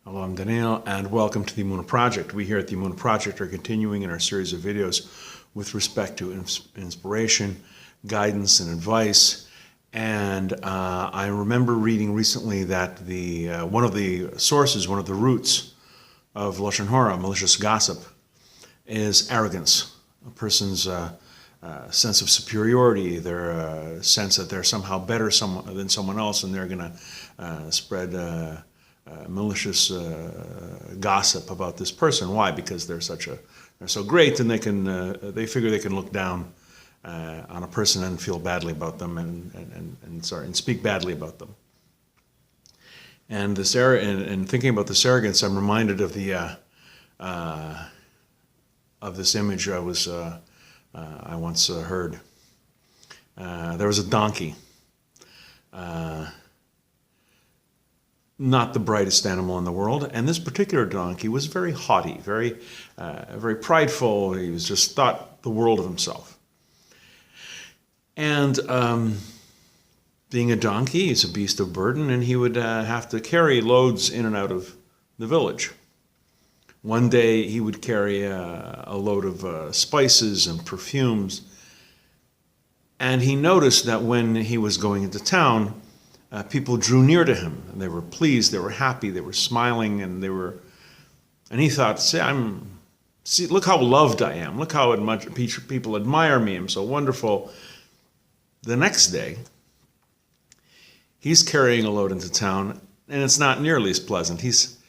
Hello, I'm Daniel, and welcome to the Emunah Project. We here at the Emunah Project are continuing in our series of videos with respect to inspiration, guidance, and advice. And I remember reading recently that one of the sources, one of the roots of Lashon Hara, malicious gossip, is arrogance. A person's sense of superiority, their sense that they're somehow better than someone else, and they're going to spread malicious gossip about this person. Why? Because they're so great, and they figure they can look down on a person and feel badly about them and speak badly about them. And thinking about this arrogance, I'm reminded of this image I once heard. There was a donkey. Not the brightest animal in the world, and this particular donkey was very haughty, very prideful. He was just thought the world of himself. And being a donkey, he's a beast of burden, and he would have to carry loads in and out of the village. One day he would carry a load of spices and perfumes, and he noticed that when he was going into town, people drew near to him, and they were pleased, they were happy, they were smiling, and he thought, see, look how loved I am, look how much people admire me, I'm so wonderful. The next day, he's carrying a load into town, and it's not nearly as pleasant. He's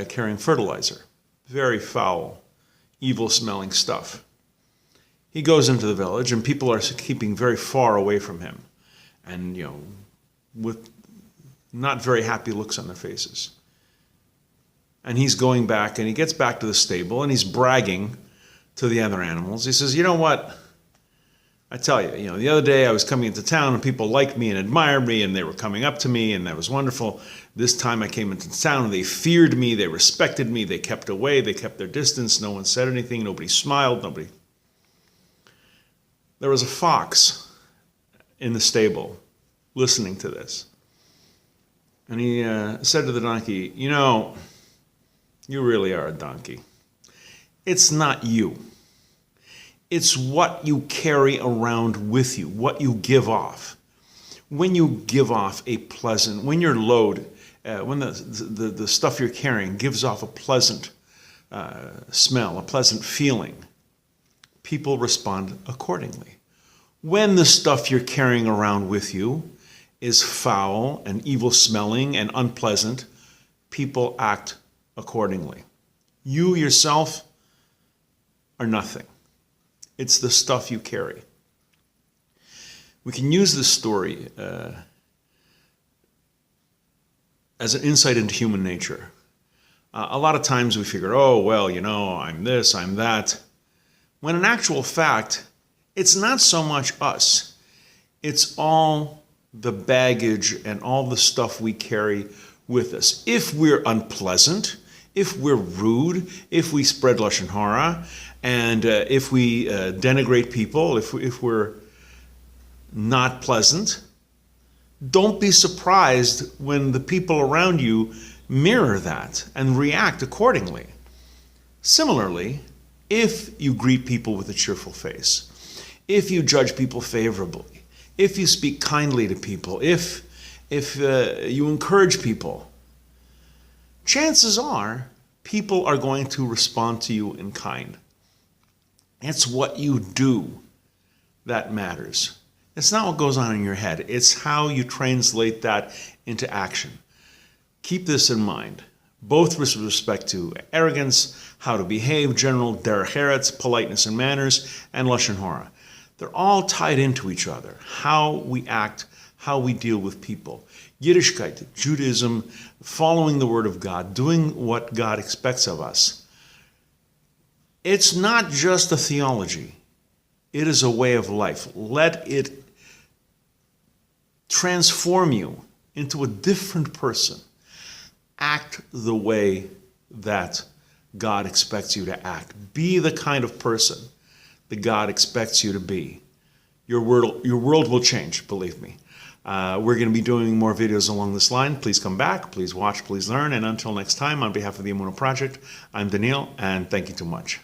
carrying fertilizer, very foul, evil-smelling stuff. He goes into the village, and people are keeping very far away from him, and with not very happy looks on their faces. And he's going back, and he gets back to the stable, and he's bragging to the other animals. He says, you know what? I tell you, the other day I was coming into town, and people liked me and admired me, and they were coming up to me, and that was wonderful. This time I came into town, and they feared me, they respected me, they kept away, they kept their distance, no one said anything, nobody smiled, There was a fox in the stable listening to this. And he said to the donkey, you really are a donkey. It's not you. It's what you carry around with you, what you give off. When you give off when your load, when the stuff you're carrying gives off a pleasant smell, a pleasant feeling, people respond accordingly. When the stuff you're carrying around with you is foul and evil-smelling and unpleasant, people act accordingly. You yourself are nothing. It's the stuff you carry. We can use this story as an insight into human nature. A lot of times we figure, I'm this, I'm that. When in actual fact, it's not so much us. It's all the baggage and all the stuff we carry with us. If we're unpleasant, if we're rude, if we spread Lashon Hara, and if we denigrate people, if we're not pleasant, don't be surprised when the people around you mirror that and react accordingly. Similarly, if you greet people with a cheerful face, if you judge people favorably, if you speak kindly to people, if you encourage people, chances are people are going to respond to you in kind. It's what you do that matters. It's not what goes on in your head. It's how you translate that into action. Keep this in mind, both with respect to arrogance, how to behave, general derech eretz, politeness and manners, and Lashon Hara. They're all tied into each other. How we act, how we deal with people. Yiddishkeit, Judaism, following the Word of God, doing what God expects of us. It's not just a theology. It is a way of life. Let it transform you into a different person. Act the way that God expects you to act. Be the kind of person that God expects you to be. Your world will change, believe me. We're going to be doing more videos along this line. Please come back. Please watch. Please learn. And until next time, on behalf of the Emunah Project, I'm Daniel, and thank you too much.